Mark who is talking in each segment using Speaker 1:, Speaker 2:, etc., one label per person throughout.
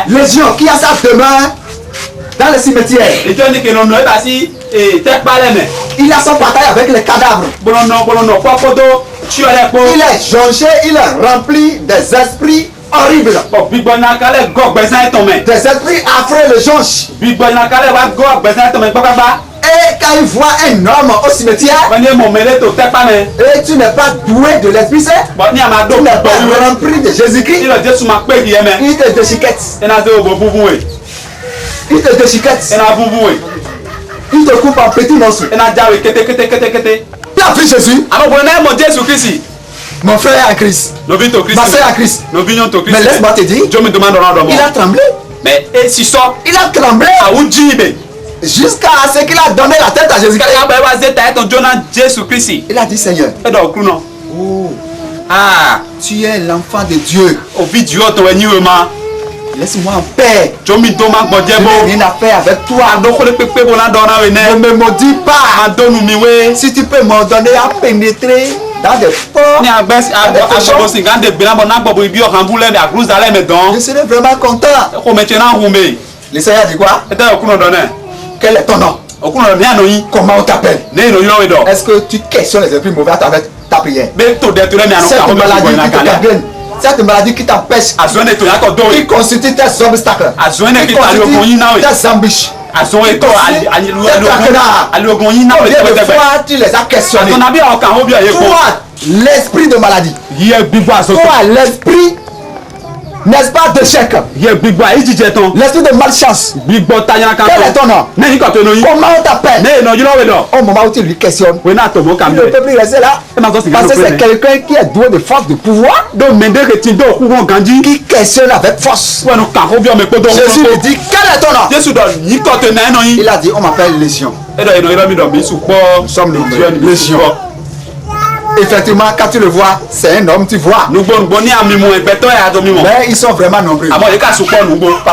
Speaker 1: Légion qui a sa demeure dans le cimetière. Il a son bataille avec les cadavres. Il est jonché, il est rempli des esprits horribles. Des esprits affreux le jonchent. Et quand il voit un homme au cimetière, et tu n'es pas doué de l'Esprit Saint, tu n'es pas rempli de Jésus-Christ, il te déchiquette. Il te déchiquette. Il te coupe en petits morceaux. Tu as vu Jésus? Mon frère en Christ. Ma soeur en Christ. Mais laisse-moi te dire, il a tremblé. Il a tremblé. Jusqu'à ce qu'il a donné la tête à Jésus-Christ. Il a dit Seigneur, oh, tu es l'enfant de Dieu. Laisse-moi en paix. Je n'ai rien à faire avec toi. Ne me maudis pas. Si tu peux m'ordonner à pénétrer dans des ports, je serai vraiment content. Le Seigneur dit quoi? Quel est ton nom? Comment on t'appelle? Est-ce que tu questionnes les esprits mauvais à travers ta prière? Cette maladie qui te gangrène, cette maladie qui t'empêche, qui constitue tes obstacles, qui constitue tes embûches, tu les as questionnés. Toi, l'esprit de maladie, toi, l'esprit, n'est-ce pas, d'échec, l'esprit de malchance, quel est ton nom? Comment on t'appelle? Au moment où tu lui questionnes, il ne peut plus rester là, parce que c'est quelqu'un qui est doué de force, de pouvoir, qui questionne avec force. Jésus lui dit, quel est ton nom? Il a dit, on m'appelle Légion. Nous sommes nombreux, Légion. Effectivement, quand tu le vois, c'est un homme, tu vois. Mais ils sont vraiment nombreux. Parce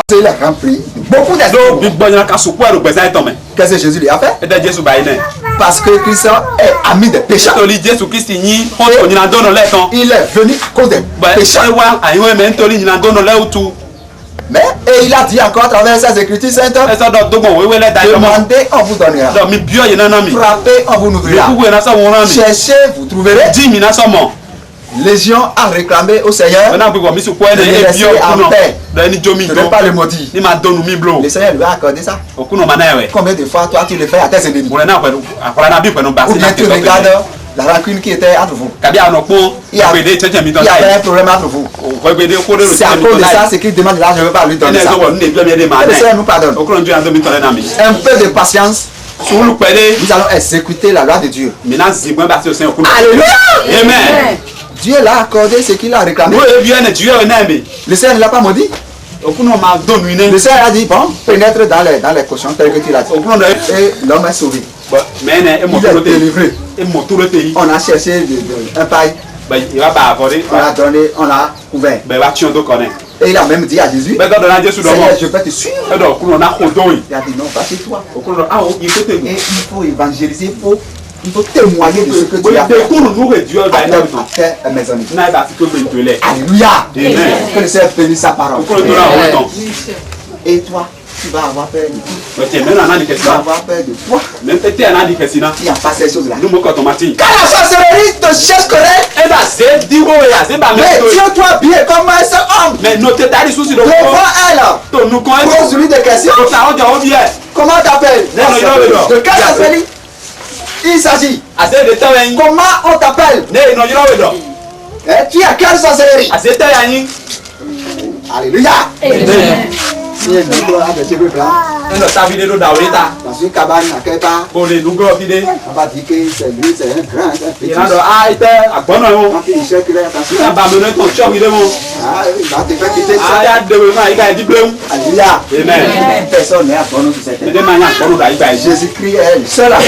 Speaker 1: qu'il est rempli beaucoup d'esprits. Qu'est-ce que Jésus lui a fait? Parce que Christ est ami des pécheurs. Il est venu à cause des pécheurs. Mais, et il a dit encore à travers ses écritures saintes, demandez, on vous donnera. Frappez, on vous ouvrira. Cherchez, vous trouverez. Légion a réclamé au Seigneur de le laisser en paix, de ne pas le maudire. Le Seigneur lui a accordé ça. Combien de fois toi tu le fais à tes ennemis? Ou bien tu regardes la rancune qui était entre vous. Il y avait un problème entre vous. C'est à cause de ça, c'est qu'il demande là, je ne veux pas lui donner ça. Que le Seigneur nous pardonne. Un peu de patience. Nous allons exécuter la loi de Dieu. Alléluia. Amen. Dieu l'a accordé ce qu'il a réclamé. Le Seigneur ne l'a pas maudit. Le Seigneur a dit, bon, pénètre dans les cochons tels que tu l'as dit. Et l'homme est sauvé. Il est délivré. On a cherché un paille. On a donné, on a couvert. Et il a même dit à Jésus, Seigneur, je vais te suivre. Il a dit non, pas chez toi. Et il faut évangéliser, il faut témoigner de ce que tu as fait à mes amis. Alléluia. Que le Seigneur bénisse sa parole. Et toi, tu vas avoir peur de tout. Tu vas avoir peur de toi. Il n'y a pas ces choses-là. Quand la sorcellerie te cherche correct, mais tiens-toi bien comme un seul homme. Devant elle, pose-lui des questions. Comment t'appelles? De quelle sorcellerie il s'agit? Comment on t'appelle? Tu as quelle sorcellerie? Alléluia. Il y a une gloire avec les cheveux blancs. Dans une cabane à quelque part. On va dire que c'est lui, c'est un grand, un petit. Quand il cherche, il est attention. Il va te faire quitter ça. Alléluia. Personne n'est à bon sur cette terre. Jésus-Christ est le seul à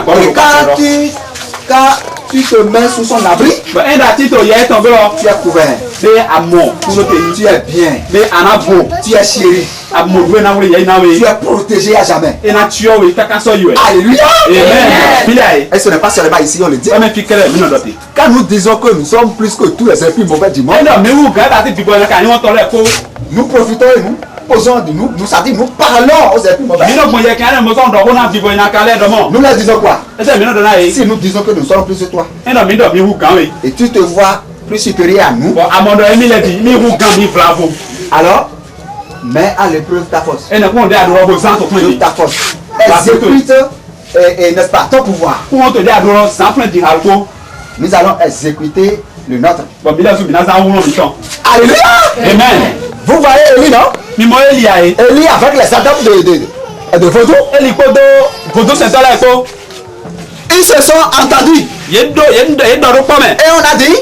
Speaker 1: bon. Et quand tu tu te mets sous son abri, tu es couvert. Tu es bien. Tu es chéri. Tu es protégé à jamais. Alléluia. Amen. Et ce n'est pas seulement ici, on le dit. Quand nous disons que nous sommes plus que tous les esprits mauvais du monde, nous profitons et nous posons de nous, nous parlons aux esprits mauvais. Nous leur disons quoi? Si nous disons que nous sommes plus que toi, et tu te vois plus supérieur à nous, alors mets à l'épreuve ta force. Ta force. Exécute, n'est-ce pas, ton pouvoir. Nous allons exécuter le nôtre. Alléluia.
Speaker 2: Amen.
Speaker 1: Vous voyez Élie, non? Élie avec les adeptes de vaudou. Ils se sont entendus. Et on a dit,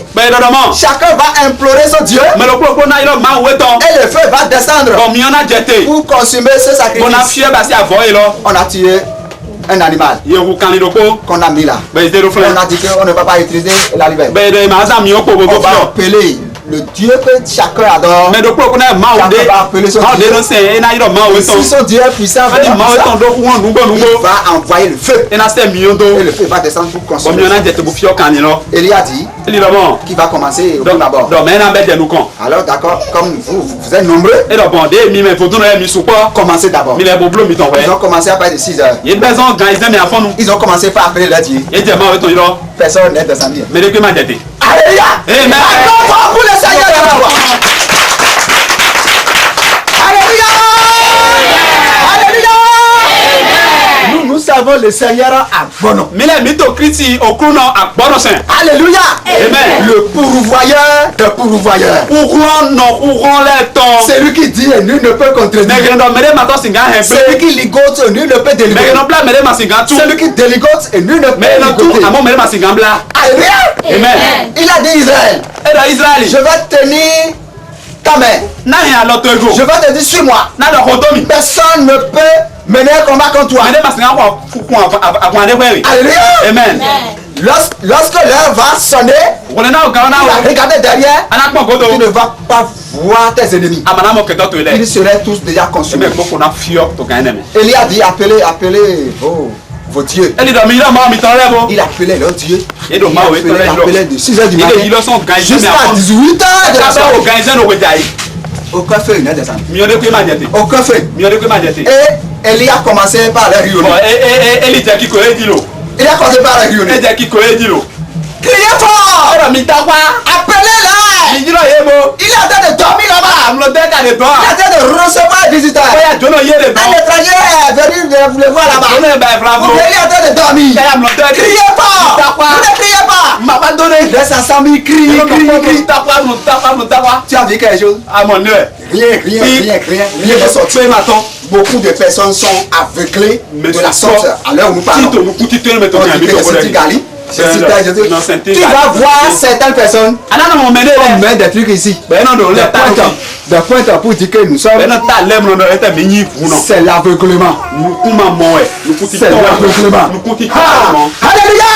Speaker 1: chacun va implorer son Dieu. Et le feu va descendre pour consumer ce sacrifice. On a tué un animal qu'on a mis là. On a dit qu'on ne va pas utiliser la liberté. On va appeler le Dieu que chacun adore. Chacun va appeler son Dieu. Si son Dieu est puissant, il va envoyer le feu. Et le feu va descendre pour consommer. Élie a dit qui va commencer d'abord. Alors d'accord, comme vous êtes nombreux, commencez d'abord. Ils ont commencé à partir de 6 heures. Ils ont commencé par appeler leur Dieu. Personne n'est descendu. Alléluia.
Speaker 2: Amen.
Speaker 1: Pour le Seigneur de la voix. Alléluia. Alléluia. Nous servons le Seigneur à bon nom. Alléluia.
Speaker 2: Amen.
Speaker 1: Le pourvoyeur de pourvoyeurs. C'est lui qui dit et nul ne peut contredire. C'est lui qui ligote et nul ne peut déligoter. C'est lui qui déligote et nul ne peut ligoter. Alléluia.
Speaker 2: Amen.
Speaker 1: Il a dit Israël. Je vais tenir ta main. Je vais te dire suis-moi. Personne ne peut mener un combat contre toi. Alléluia.
Speaker 2: Amen.
Speaker 1: Lorsque l'heure va sonner, tu vas regarder derrière, tu ne vas pas voir tes ennemis. Ils seraient tous déjà consumés. Élie a dit appelez vos dieux. Il appelait leur dieu. Il appelait de 6 heures du matin jusqu'à 18 heures de la soirée. Aucun feu n'est descendu. Aucun feu. Et Élie a commencé par les rayonner. Il a commencé par les rayonner. Criez fort. Appelez-la. Il est en train de dormir là-bas. Il est en train de recevoir les visiteurs. Un étranger est venu vous le voir là-bas. Il est en train de dormir. Criez fort. Vous ne criez pas. Laisse ensemble, crie. Tu as vu quelque chose? Rien ne sorti. Beaucoup de personnes sont aveuglées de la sorte à l'heure où nous parlons. Tu vas voir certaines personnes on met des trucs ici, des pointeurs pour dire que nous sommes. C'est l'aveuglement. C'est l'aveuglement. Alléluia.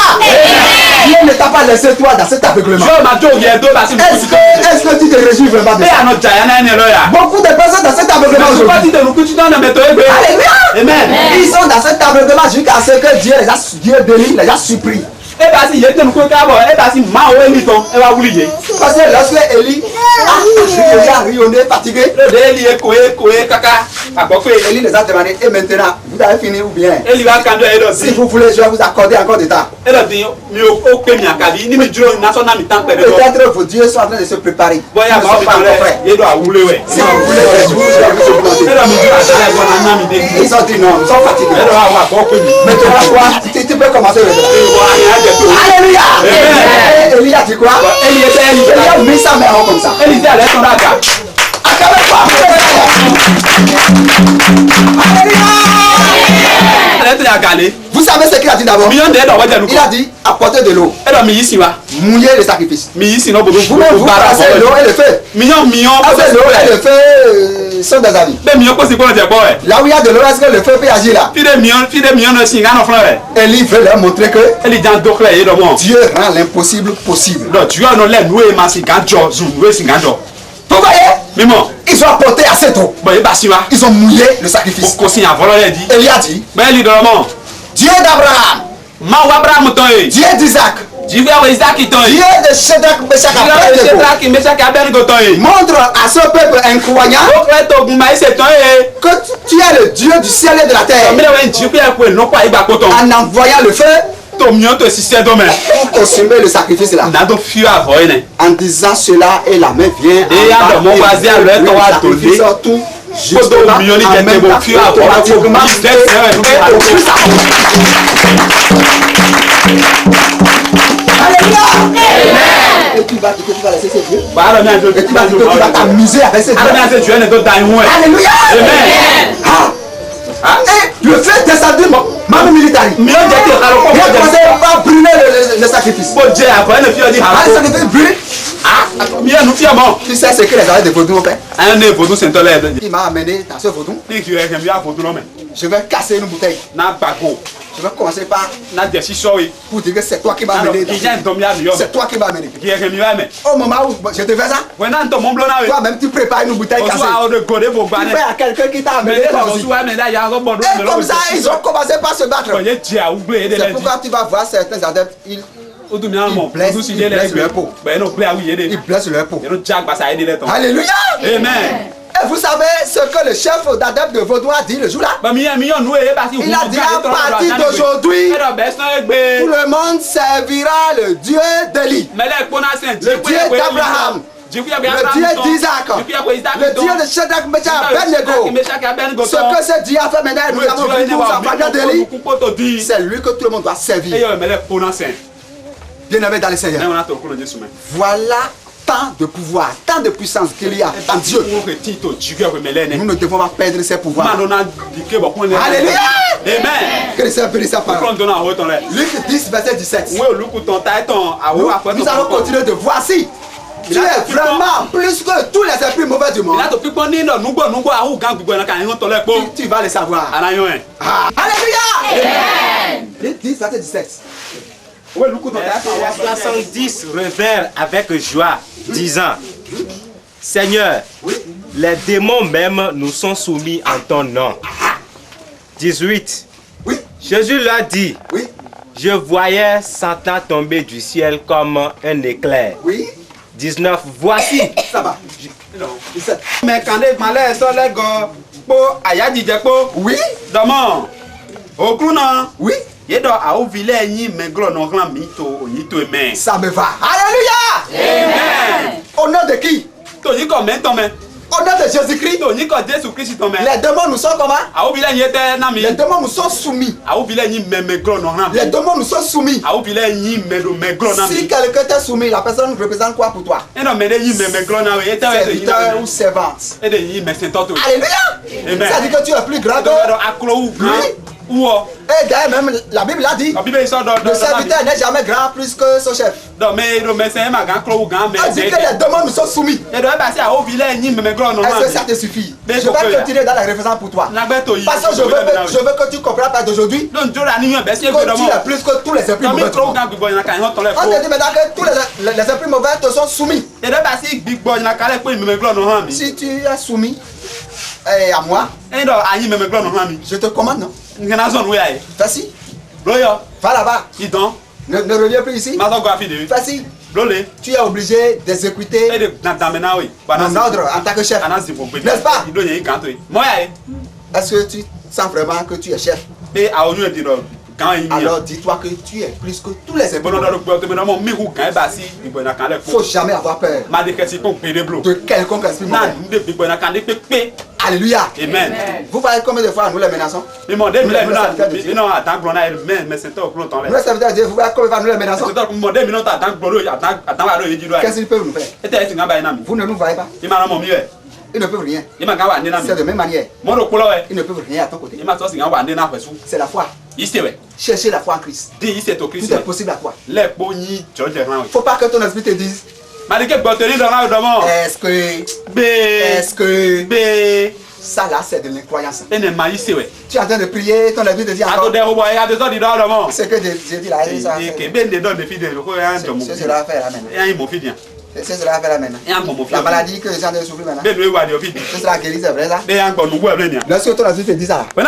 Speaker 1: Dieu ne t'a pas laissé toi dans cet aveuglement. Est-ce que tu te réjouis vraiment de ça? Beaucoup de personnes dans cet aveuglement aujourd'hui.
Speaker 2: Amen.
Speaker 1: Ils sont dans cet aveuglement jusqu'à ce que Dieu les a surpris. Parce que lorsque Élie a rayonné, fatigué, Élie les a demandé, et maintenant, vous avez fini ou bien? Si vous voulez, je vais vous accorder encore du temps. Peut-être vos dieux sont en train de se préparer. Si vous voulez, je vais vous augmenter. Ils ont dit non, nous sommes fatigués. Maintenant, tu peux commencer maintenant. Alléluia. Élie a dit quoi? Élie a mis sa main comme ça. Vous savez ce qu'il a dit d'abord? Il a dit apporter de l'eau. Mouiller le sacrifice. Vous passez l'eau et le feu. L'eau et le feu sont des amis. Là où il y a de l'eau, est-ce que le feu peut agir là? Élie veut leur montrer que Dieu rend l'impossible possible. Vous voyez? Ils ont apporté assez d'eau. Ils ont mouillé le sacrifice. Élie a dit, Dieu d'Abraham, Dieu d'Isaac, Dieu de Shadrach, Meshach, Abednego, montre à ce peuple incroyant que tu es le Dieu du ciel et de la terre en envoyant le feu pour consommer le sacrifice là. En disant cela, et la main vient tout justement en même temps automatiquement et tu vas laisser ces dieux. Et tu vas t'amuser avec ces dieux. Alléluia. Et le fait descendu même militaire. Il a commencé par brûler le sacrifice. Le sacrifice brûle. Tu sais ce que les arrêts de vaudou ont fait? Il m'a amené dans ce vaudou. Je vais casser une bouteille. Je vais commencer par pour dire que c'est toi qui m'as amené. C'est toi qui m'as amené. Au moment où je te fais ça, toi-même tu prépares une bouteille cassée. Tu fais à quelqu'un qui t'a amené. Et comme ça, ils ont commencé par se battre. C'est pourquoi tu vas voir certains adeptes, ils blessent leur peau. Ils blessent leur peau. Alléluia. Amen. Et vous savez ce que le chef d'adepte de Vaudou a dit le jour-là? Il a dit à partir d'aujourd'hui, tout le monde servira le Dieu d'Élie, le Dieu d'Abraham, le Dieu d'Isaac, le Dieu de Shadrach, Meshach, Abednego. Ce que ce Dieu a fait maintenant, nous avons vu nous en parlant d'Élie, c'est lui que tout le monde doit servir. Bien-aimé dans le Seigneur, voilà tant de pouvoir, tant de puissance qu'il y a en Dieu. Nous ne devons pas perdre ces pouvoirs. Alléluia. Amen. Que le Seigneur bénisse sa parole. Luc 10, verset 17. Nous allons continuer de voir si tu es vraiment plus que tous les esprits mauvais du monde. Tu vas le savoir. Alléluia. Luc 10, verset 17.
Speaker 2: 70 revinrent avec joie, disant, Seigneur, les démons même nous sont soumis en ton nom. 18. Jésus leur dit, je voyais Satan tomber du ciel comme un éclair. 19. Voici.
Speaker 1: Ça va.
Speaker 3: Mais quand les malais sont les gars, oui. Demain, au clown,
Speaker 1: oui. Ça me va. Alléluia.
Speaker 3: Amen.
Speaker 1: Au nom de qui? Au nom de Jésus-Christ. Les démons nous sont comment? Les démons nous sont soumis. Les démons nous sont soumis. Si quelqu'un t'est soumis, la personne représente quoi pour toi? Serviteur ou servante. Alléluia. Ça dit que tu es plus grand que lui. Et d'ailleurs même la Bible l'a dit, le serviteur n'est jamais grand plus que son chef. On dit que les démons nous sont soumis. Est-ce que ça te suffit? Je vais continuer dans la référence pour toi. Parce que je veux que tu comprennes pas d'aujourd'hui que tu es plus que tous les esprits mauvais. On te dit maintenant que tous les esprits mauvais te sont soumis. Si tu es soumis à moi, je te commande, non? Facile. Va là-bas. Ne reviens plus ici. Facile. Tu es obligé d'exécuter mon ordre en tant que chef. N'est-ce pas? Est-ce que tu sens vraiment que tu es chef? Alors dis-toi que tu es plus que tous les esprits. Il ne faut jamais avoir peur de quelconque esprit mauvais. Alléluia. Amen. Vous voyez combien de fois nous les menaçons? Nous les serviteurs de Dieu, vous voyez combien de fois nous les menaçons? Qu'est-ce qu'ils peuvent nous faire? Vous ne nous voyez pas? Ils ne peuvent rien. C'est de même manière. Ils ne peuvent rien à ton côté. C'est la foi. Cherchez la foi en Christ. Tout est possible à toi. Il ne faut pas que ton esprit te dise Est-ce que
Speaker 2: B.
Speaker 1: Ça là, c'est de l'incroyance.
Speaker 2: Tu es
Speaker 1: en train de prier, ton avis te dit encore. Ce que j'ai dit là, ce sera fait là maintenant. Ce sera fait là maintenant. La maladie que les gens de souffrir maintenant. Ce sera guéri, c'est vrai ça. Lorsque ton avis te dit ça, vaut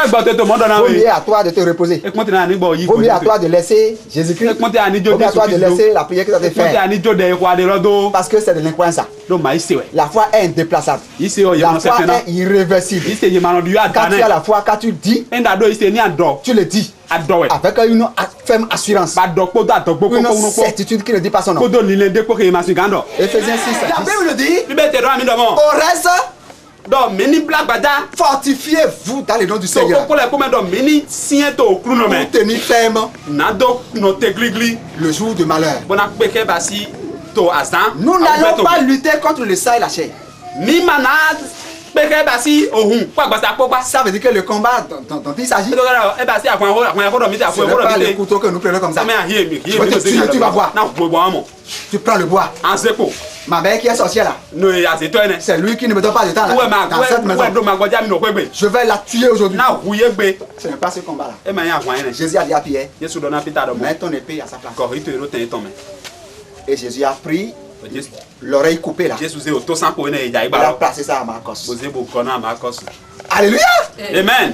Speaker 1: mieux à toi de te reposer. Vaut mieux à toi de laisser Jésus-Christ. Vaut mieux à toi de laisser la prière que tu as fait. Parce que c'est de l'incroyance. La foi est indéplaçable. La foi est irréversible. Quand tu as la foi, quand tu dis, tu le dis. Avec une ferme assurance. Une certitude qui ne dit pas son nom. Éphésiens 6. La Bible le dit. Au reste, fortifiez-vous dans le nom du Seigneur. Pour tenir ferme le jour du malheur. Nous n'allons pas lutter contre le sang et la chair. Ça veut dire que le combat dont il s'agit, ce n'est pas le couteau que nous prenons comme ça. Tu vas voir. Tu prends le bois. Ma mère qui est sorcière là, c'est lui qui ne me donne pas de temps là. Dans cette maison. Je vais la tuer aujourd'hui. Ce n'est pas ce combat là. Jésus a dit à Pierre, mets ton épée à sa place. Et Jésus a pris l'oreille coupée là. Il a placé ça à Marcos. Alléluia.
Speaker 2: Amen.